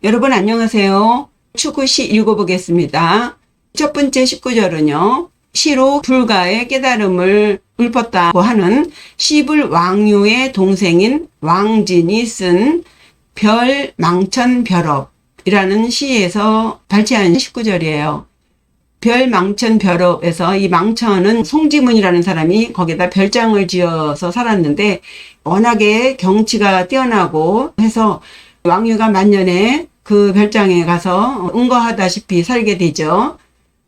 여러분 안녕하세요. 축구시 읽어보겠습니다. 첫 번째 19절은요. 시로 불가의 깨달음을 읊었다고 하는 시불 왕유의 동생인 왕진이 쓴 별망천별업이라는 시에서 발췌한 19절이에요. 별망천별업에서 이 망천은 송지문이라는 사람이 거기다 별장을 지어서 살았는데 워낙에 경치가 뛰어나고 해서 왕유가 만년에 그 별장에 가서 응거하다시피 살게 되죠.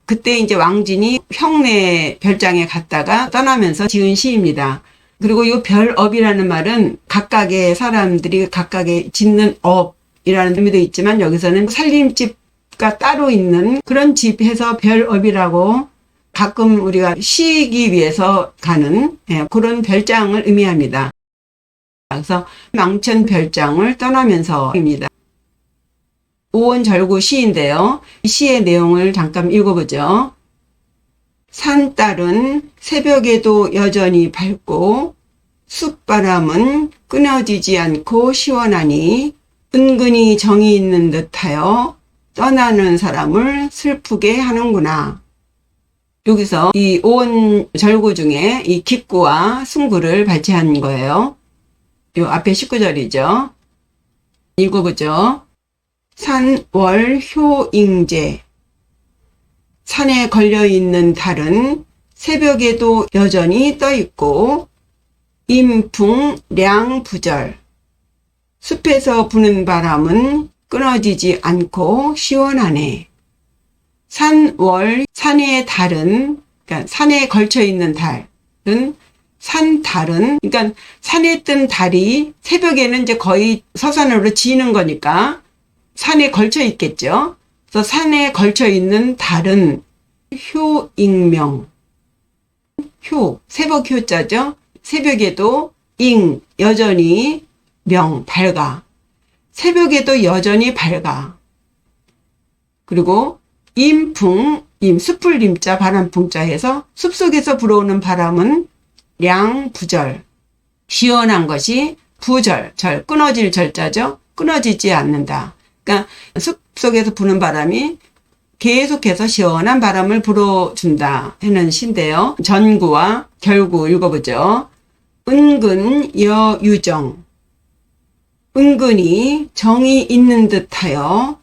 그때 이제 왕진이 형네 별장에 갔다가 떠나면서 지은 시입니다. 그리고 이 별업이라는 말은 각각의 사람들이 각각의 짓는 업이라는 의미도 있지만 여기서는 살림집가 따로 있는 그런 집 해서 별업이라고 가끔 우리가 쉬기 위해서 가는 그런 별장을 의미합니다. 그래서 망천 별장을 떠나면서입니다. 오원절구 시인데요. 이 시의 내용을 잠깐 읽어보죠. 산딸은 새벽에도 여전히 밝고 숲바람은 끊어지지 않고 시원하니 은근히 정이 있는 듯하여 떠나는 사람을 슬프게 하는구나. 여기서 이 오원절구 중에 이 기구와 승구를 발췌한 거예요. 요 앞에 19절이죠. 읽어보죠. 산월효잉제 산에 걸려있는 달은 새벽에도 여전히 떠있고 임풍량부절 숲에서 부는 바람은 끊어지지 않고 시원하네. 산의 달은 그러니까 산에 걸쳐있는 달은 산달은 그러니까 산에 뜬 달이 새벽에는 이제 거의 서산으로 지는 거니까 산에 걸쳐 있겠죠. 그래서 산에 걸쳐 있는 달은 효잉명. 새벽 효자죠. 새벽에도 여전히 밝아. 새벽에도 여전히 밝아. 그리고 숲을 임자 바람풍자 해서 숲속에서 불어오는 바람은 량부절, 시원한 것이 끊어질 절자죠. 끊어지지 않는다. 그러니까 숲속에서 부는 바람이 계속해서 시원한 바람을 불어준다 하는 시인데요. 전구와 결구 읽어보죠. 은근 여유정, 은근히 정이 있는 듯하여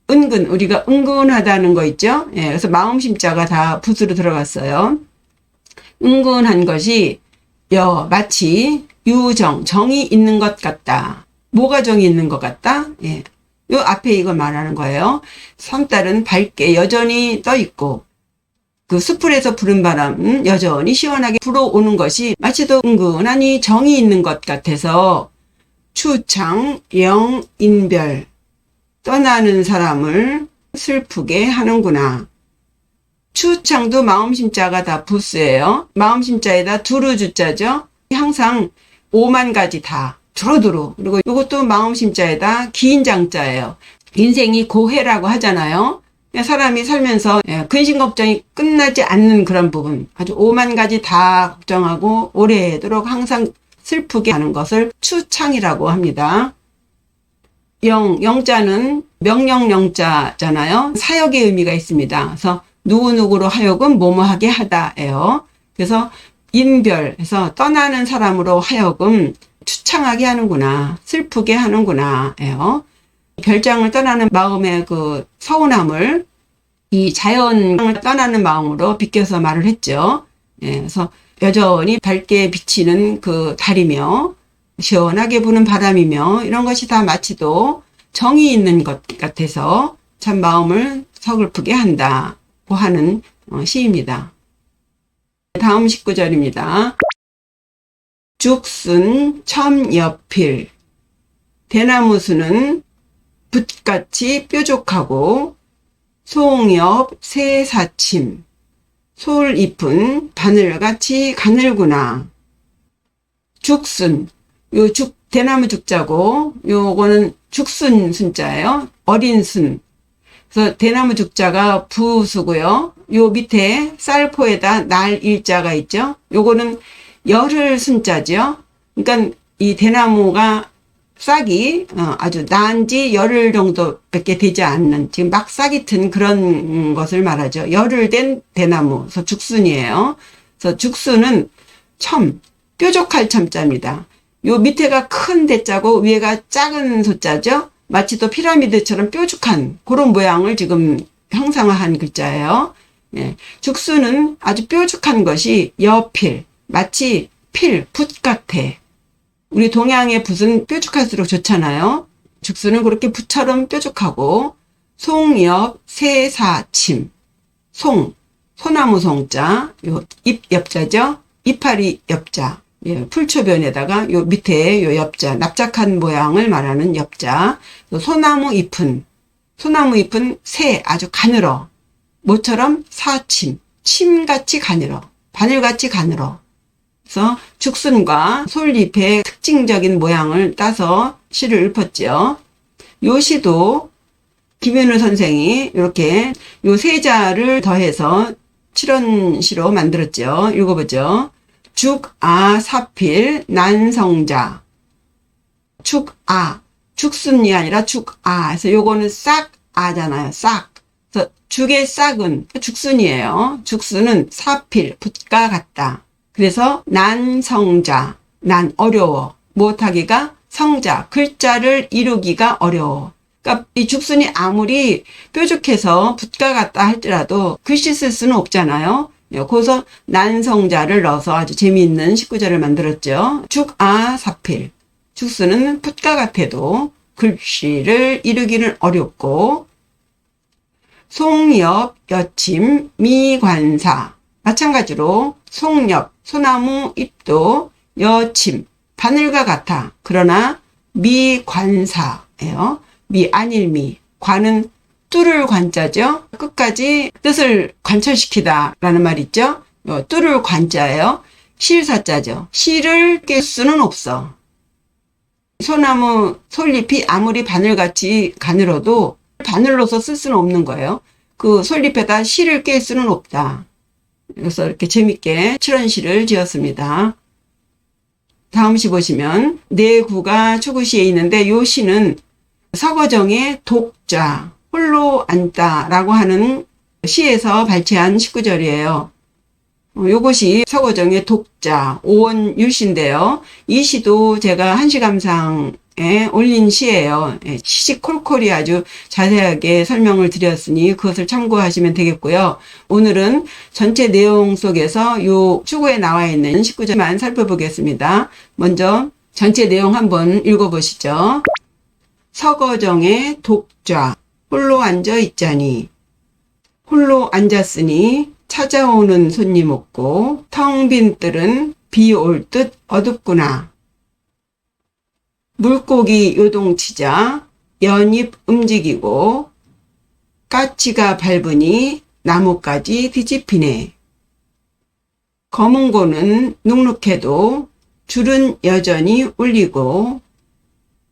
우리가 은근하다는 거 있죠. 그래서 마음심자가 다 붓으로 들어갔어요. 은근한 것이 마치 정이 있는 것 같다. 뭐가 정이 있는 것 같다? 요 앞에 이거 말하는 거예요. 산딸은 밝게 여전히 떠있고 그 숲풀에서 부는 바람은 여전히 시원하게 불어오는 것이 마치도 은근하니 정이 있는 것 같아서 추창 영인별 떠나는 사람을 슬프게 하는구나. 추창도 마음심자가 다 부스예요. 마음심자에다 두루주자죠. 항상 5만 가지 다 두루두루. 그리고 이것도 마음심자에다 긴 장자예요. 인생이 고해라고 하잖아요. 사람이 살면서 근심 걱정이 끝나지 않는 그런 부분, 아주 5만 가지 다 걱정하고 오래도록 항상 슬프게 하는 것을 추창이라고 합니다. 영자는 명령영자잖아요. 사역의 의미가 있습니다. 그래서 누구누구로 하여금 뭐뭐하게 하다예요. 그래서 인별해서 떠나는 사람으로 하여금 추창하게 하는구나, 슬프게 하는구나예요. 별장을 떠나는 마음의 그 서운함을 이 자연을 떠나는 마음으로 비껴서 말을 했죠. 그래서 여전히 밝게 비치는 그 달이며 시원하게 부는 바람이며 이런 것이 다 마치도 정이 있는 것 같아서 참 마음을 서글프게 한다고 하는 시입니다. 다음 19절입니다. 죽순 첨여필 대나무수는 붓같이 뾰족하고 송엽 새사침 솔잎은 바늘같이 가늘구나. 죽순 대나무 죽자고 요거는 죽순 순자예요. 어린 순. 그래서 대나무 죽자가 부수고요. 요 밑에 쌀포에다 날 일자가 있죠. 요거는 열을 순자죠. 그러니까 이 대나무가 싹이 아주 난 지 열흘 정도밖에 되지 않는 지금 막 싹이 튼 그런 것을 말하죠. 열흘 된 대나무. 그래서 죽순이에요. 그래서 죽순은 뾰족할 첨자입니다. 요 밑에가 큰 대자고 위에가 작은 소자죠. 마치 또 피라미드처럼 뾰족한 그런 모양을 지금 형상화한 글자예요. 예. 죽순은 아주 뾰족한 것이 여필, 마치 붓 같아. 우리 동양의 붓은 뾰족할수록 좋잖아요. 죽순은 그렇게 붓처럼 뾰족하고, 송엽, 새사침, 소나무 송자, 요 잎 엽자죠. 이파리 엽자, 예, 풀초변에다가 요 밑에 요 엽자, 납작한 모양을 말하는 엽자, 소나무 잎은 새 아주 가늘어. 모처럼 사침, 침같이 가늘어. 바늘같이 가늘어. 그래서 죽순과 솔잎의 특징적인 모양을 따서 시를 읊었죠. 요 시도 김현우 선생이 이렇게 요 세자를 더해서 칠원시로 만들었죠. 읽어보죠. 죽아사필 난성자. 죽순이 아니라 죽아. 그래서 요거는 싹아잖아요. 싹. 그래서 죽의 싹은 죽순이에요. 죽순은 사필, 붓과 같다. 그래서 난성자, 난 어려워. 못하기가 성자, 글자를 이루기가 어려워. 그러니까 이 죽순이 아무리 뾰족해서 붓과 같다 할지라도 글씨 쓸 수는 없잖아요. 그래서 난성자를 넣어서 아주 재미있는 19절을 만들었죠. 죽아사필. 죽순은 붓과 같아도 글씨를 이루기는 어렵고, 송엽, 여침, 미관사. 마찬가지로 송엽, 소나무 잎도 여침, 바늘과 같아. 그러나 미관사예요. 안일미. 관은 뚫을 관자죠. 끝까지 뜻을 관철시키다 라는 말 있죠. 뚫을 관자예요. 실사자죠. 실을 깰 수는 없어. 소나무 솔잎이 아무리 바늘같이 가늘어도 바늘로서 쓸 수는 없는 거예요. 그 솔잎에다 실을 깰 수는 없다. 그래서 이렇게 재밌게 칠원시를 지었습니다. 다음 시 보시면 내구가 초구시에 있는데 요 시는 서거정의 독자, 홀로 앉다라고 하는 시에서 발췌한 19절이에요. 요것이 서거정의 독자, 오원율시인데요. 이 시도 제가 한시감상에 올린 시예요. 시시콜콜이 아주 자세하게 설명을 드렸으니 그것을 참고하시면 되겠고요. 오늘은 전체 내용 속에서 요 추구에 나와 있는 19절만 살펴보겠습니다. 먼저 전체 내용 한번 읽어보시죠. 서거정의 독자, 홀로 앉아 있자니. 홀로 앉았으니 찾아오는 손님 없고 텅 빈 뜰은 비 올 듯 어둡구나. 물고기 요동치자 연잎 움직이고 까치가 밟으니 나뭇가지 뒤집히네. 검은고는 눅눅해도 줄은 여전히 울리고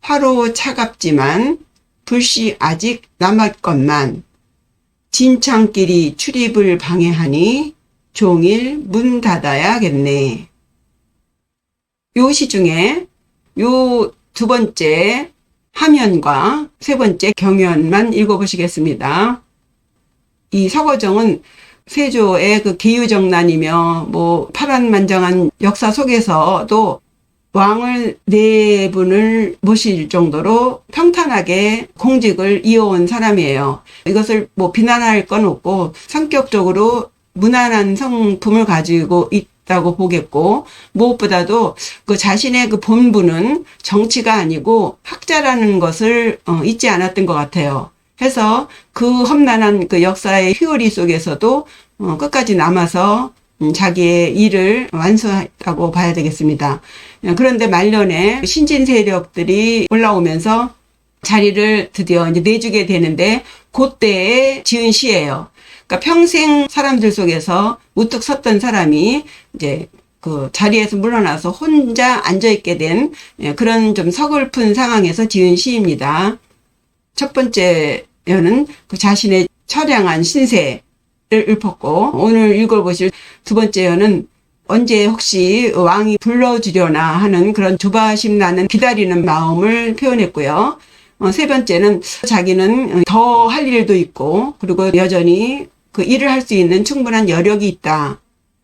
화로 차갑지만 불씨 아직 남았건만 진창길이 출입을 방해하니 종일 문 닫아야겠네. 요 시 중에 요 두 번째 하면과 세 번째 경연만 읽어보시겠습니다. 이 서거정은 세조의 그 계유정난이며 파란만장한 역사 속에서도 왕을 네 분을 모실 정도로 평탄하게 공직을 이어온 사람이에요. 이것을 비난할 건 없고 성격적으로 무난한 성품을 가지고 있다고 보겠고, 무엇보다도 그 자신의 그 본분은 정치가 아니고 학자라는 것을 잊지 않았던 것 같아요. 해서 그 험난한 그 역사의 휘오리 속에서도 끝까지 남아서 자기의 일을 완수했다고 봐야 되겠습니다. 그런데 말년에 신진 세력들이 올라오면서 자리를 드디어 이제 내주게 되는데 그때에 지은 시예요. 그러니까 평생 사람들 속에서 우뚝 섰던 사람이 이제 그 자리에서 물러나서 혼자 앉아있게 된 그런 좀 서글픈 상황에서 지은 시입니다. 첫 번째는 그 자신의 처량한 신세를 읊었고, 오늘 읽어보실 두 번째는 언제 혹시 왕이 불러주려나 하는 그런 조바심 나는 기다리는 마음을 표현했고요. 세 번째는 자기는 더 할 일도 있고 그리고 여전히 그 일을 할 수 있는 충분한 여력이 있다.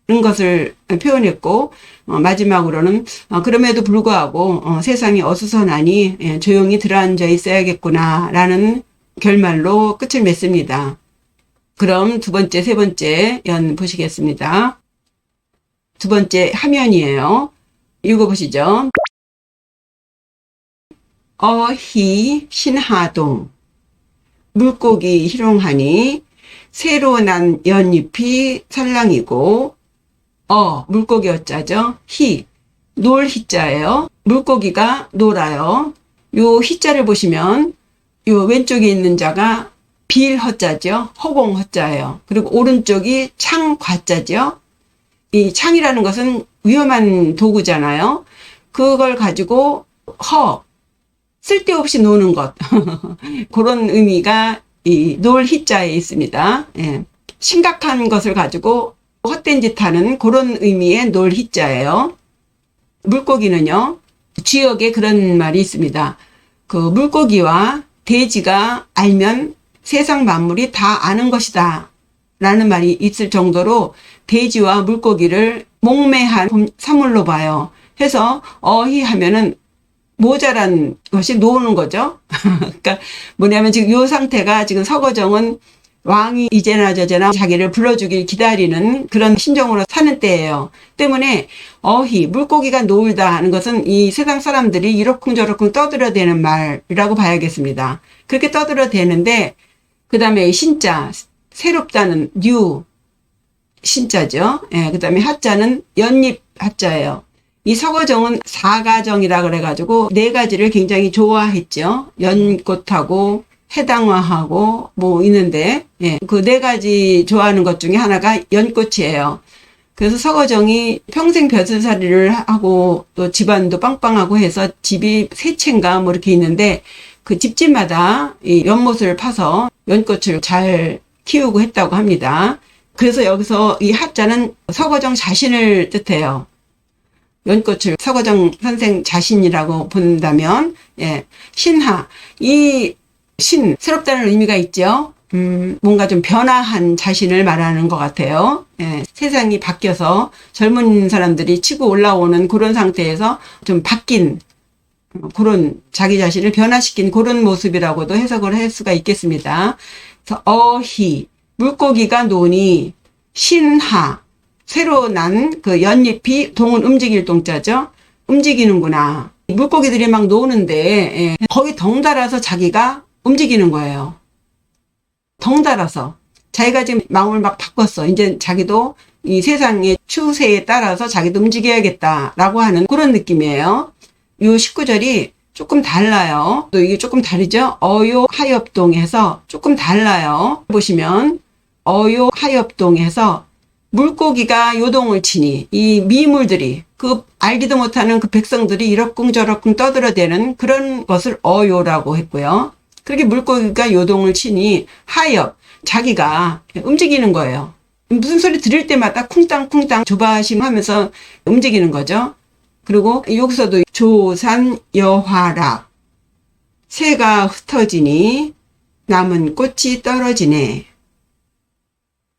는 것을 표현했고 마지막으로는 그럼에도 불구하고 세상이 어수선하니 조용히 들어앉아 있어야겠구나 라는 결말로 끝을 맺습니다. 그럼 두 번째, 세 번째 연 보시겠습니다. 두 번째 화면이에요. 읽어보시죠. 어희 신하동 물고기 희롱하니 새로 난 연잎이 살랑이고 물고기 어자죠. 놀 희자예요. 물고기가 놀아요. 요 희자를 보시면 요 왼쪽에 있는 자가 빌 허자죠. 허공 허자예요. 그리고 오른쪽이 창 과자죠. 이 창이라는 것은 위험한 도구잖아요. 그걸 가지고 쓸데없이 노는 것. 그런 의미가 이 놀 희자에 있습니다. 예. 심각한 것을 가지고 헛된 짓 하는 그런 의미의 놀 희자예요. 물고기는요, 주역에 그런 말이 있습니다. 그 물고기와 돼지가 알면 세상 만물이 다 아는 것이다. 라는 말이 있을 정도로 돼지와 물고기를 목매한 사물로 봐요. 해서 어희 하면은 모자란 것이 노는 거죠. 그러니까 뭐냐면 지금 이 상태가 지금 서거정은 왕이 이제나 저제나 자기를 불러주길 기다리는 그런 심정으로 사는 때예요. 때문에 물고기가 놀다 하는 것은 이 세상 사람들이 이러쿵저러쿵 떠들어대는 말이라고 봐야겠습니다. 그렇게 떠들어대는데 그 다음에 신자, 새롭다는 뉴 신자죠. 예, 그 다음에 하자는 연잎 하자예요. 이 서거정은 사가정이라 그래가지고 네 가지를 굉장히 좋아했죠. 연꽃하고 해당화하고 뭐 있는데 그 네 가지 좋아하는 것 중에 하나가 연꽃이에요. 그래서 서거정이 평생 벼슬살이를 하고 또 집안도 빵빵하고 해서 집이 세 채인가 뭐 이렇게 있는데 그 집집마다 이 연못을 파서 연꽃을 잘 키우고 했다고 합니다. 그래서 여기서 이 하자는 서거정 자신을 뜻해요. 연꽃을 서거정 선생 자신이라고 본다면, 신하. 이 새롭다는 의미가 있죠. 뭔가 좀 변화한 자신을 말하는 것 같아요. 세상이 바뀌어서 젊은 사람들이 치고 올라오는 그런 상태에서 좀 바뀐 그런 자기 자신을 변화시킨 그런 모습이라고도 해석을 할 수가 있겠습니다. 그래서 물고기가 노니 신하. 새로 난 그 연잎이 동은 움직일 동자죠. 움직이는구나. 물고기들이 막 노는데 거기 덩달아서 자기가 움직이는 거예요. 덩달아서 자기가 지금 마음을 막 바꿨어. 이제 자기도 이 세상의 추세에 따라서 자기도 움직여야겠다라고 하는 그런 느낌이에요. 이 19절이 조금 달라요. 또 이게 조금 다르죠. 하엽동에서 조금 달라요. 보시면 하엽동에서 물고기가 요동을 치니 이 미물들이 그 알지도 못하는 그 백성들이 이러쿵저러쿵 떠들어대는 그런 것을 어요라고 했고요. 그렇게 물고기가 요동을 치니 하엽 자기가 움직이는 거예요. 무슨 소리 들을 때마다 쿵땅쿵땅 조바심하면서 움직이는 거죠. 그리고 여기서도 조산 여화락 새가 흩어지니 남은 꽃이 떨어지네.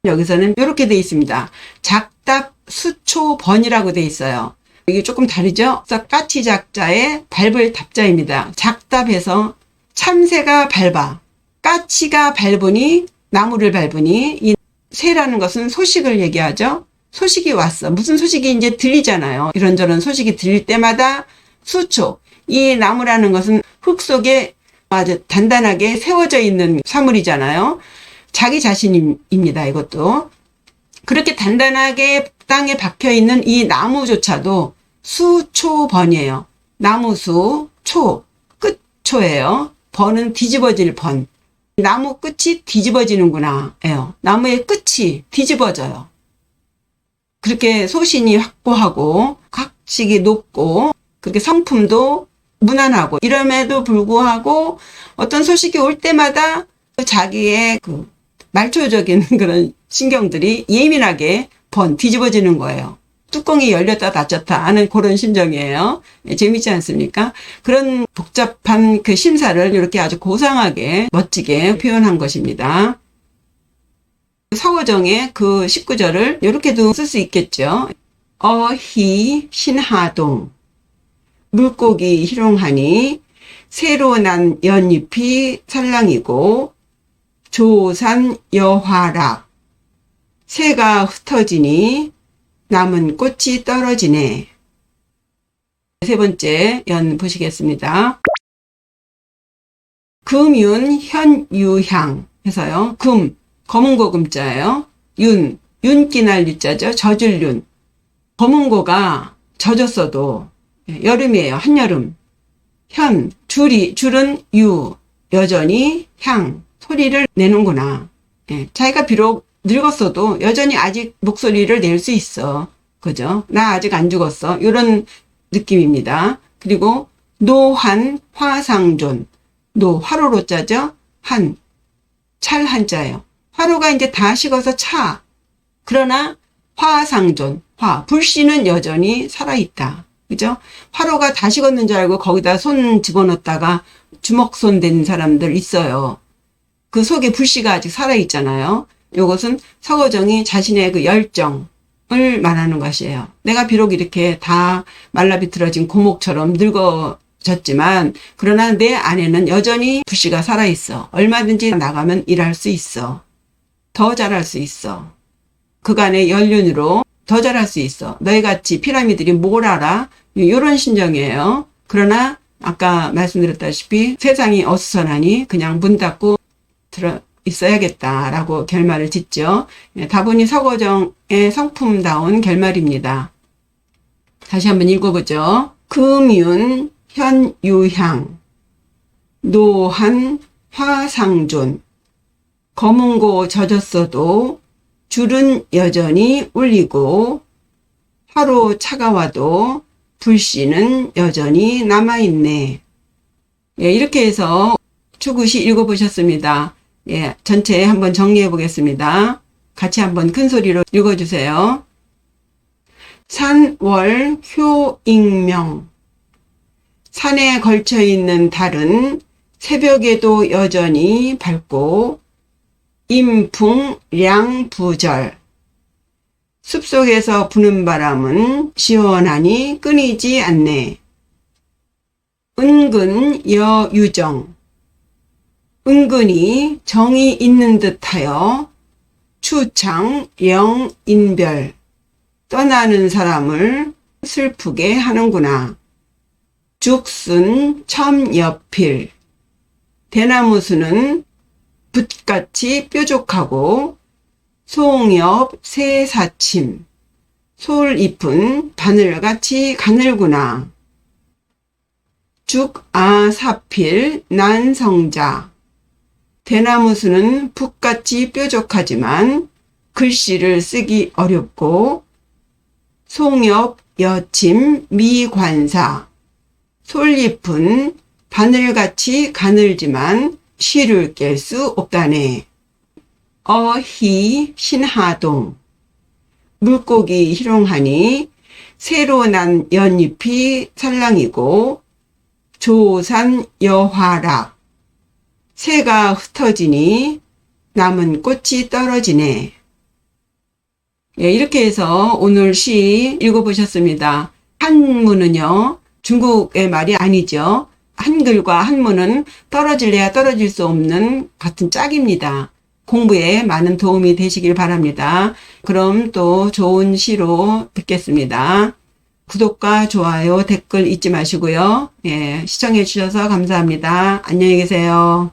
여기서는 이렇게 돼 있습니다. 작답 수초번이라고 돼 있어요. 이게 조금 다르죠? 까치 작자의 밟을 답자입니다. 작답해서 참새가 밟아. 까치가 밟으니 나무를 밟으니 이 새라는 것은 소식을 얘기하죠. 소식이 왔어. 무슨 소식이 이제 들리잖아요. 이런저런 소식이 들릴 때마다 수초. 이 나무라는 것은 흙 속에 아주 단단하게 세워져 있는 사물이잖아요. 자기 자신입니다. 이것도. 그렇게 단단하게 땅에 박혀있는 이 나무조차도 수초번이에요. 나무수, 끝초예요. 번은 뒤집어질 번. 나무 끝이 뒤집어지는구나. 나무의 끝이 뒤집어져요. 그렇게 소신이 확고하고 각식이 높고 그렇게 성품도 무난하고 이럼에도 불구하고 어떤 소식이 올 때마다 자기의 그 말초적인 그런 신경들이 예민하게 뒤집어지는 거예요. 뚜껑이 열렸다 닫혔다 하는 그런 심정이에요. 재밌지 않습니까? 그런 복잡한 그 심사를 이렇게 아주 고상하게 멋지게 표현한 것입니다. 서거정의 그 19절을 이렇게도 쓸 수 있겠죠. 어희 신하동 물고기 희롱하니 새로 난 연잎이 살랑이고 조산 여화락 새가 흩어지니 남은 꽃이 떨어지네. 세 번째 연 보시겠습니다. 금윤 현유향 해서요. 금, 검은고 금자예요. 윤, 윤기날 유자죠. 젖을 윤. 검은고가 젖었어도 여름이에요. 한여름. 현, 줄은 유, 여전히 향, 소리를 내는구나. 자기가 비록 늙었어도 여전히 아직 목소리를 낼 수 있어. 그죠? 나 아직 안 죽었어. 이런 느낌입니다. 그리고 노한 화상존. 노, 화로로 짜죠? 한, 찰 한자예요. 화로가 이제 다 식어서 차. 그러나 화상존, 불씨는 여전히 살아있다. 그죠? 화로가 다 식었는 줄 알고 거기다 손 집어넣었다가 주먹손 된 사람들 있어요. 그 속에 불씨가 아직 살아있잖아요. 이것은 서거정이 자신의 그 열정을 말하는 것이에요. 내가 비록 이렇게 다 말라비틀어진 고목처럼 늙어졌지만 그러나 내 안에는 여전히 불씨가 살아있어. 얼마든지 나가면 일할 수 있어. 더 잘할 수 있어. 그간의 연륜으로 더 잘할 수 있어. 너희같이 피라미드들이 뭘 알아? 이런 심정이에요. 그러나 아까 말씀드렸다시피 세상이 어수선하니 그냥 문 닫고 들어 있어야겠다라고 결말을 짓죠. 다분히 서거정의 성품다운 결말입니다. 다시 한번 읽어보죠. 금윤 현유향 노한 화상존 검은고 젖었어도 줄은 여전히 울리고 화로 차가워도 불씨는 여전히 남아있네. 이렇게 해서 추구시 읽어보셨습니다. 전체 한번 정리해 보겠습니다. 같이 한번 큰 소리로 읽어주세요. 산월 효익명 산에 걸쳐있는 달은 새벽에도 여전히 밝고 임풍량부절 숲속에서 부는 바람은 시원하니 끊이지 않네. 은근 여유정 은근히 정이 있는 듯하여 추창 영인별 떠나는 사람을 슬프게 하는구나. 죽순 첨여필 대나무수는 붓같이 뾰족하고 송엽 새사침 솔잎은 바늘같이 가늘구나. 죽아사필 난성자 대나무수는 붓같이 뾰족하지만 글씨를 쓰기 어렵고 송엽 여침 미관사 솔잎은 바늘같이 가늘지만 시를 깰 수 없다네. 어희 신하동 물고기 희롱하니 새로 난 연잎이 살랑이고 조산 여화락 새가 흩어지니 남은 꽃이 떨어지네. 이렇게 해서 오늘 시 읽어보셨습니다. 한문은요 중국의 말이 아니죠. 한글과 한문은 떨어질래야 떨어질 수 없는 같은 짝입니다. 공부에 많은 도움이 되시길 바랍니다. 그럼 또 좋은 시로 뵙겠습니다. 구독과 좋아요, 댓글 잊지 마시고요. 시청해 주셔서 감사합니다. 안녕히 계세요.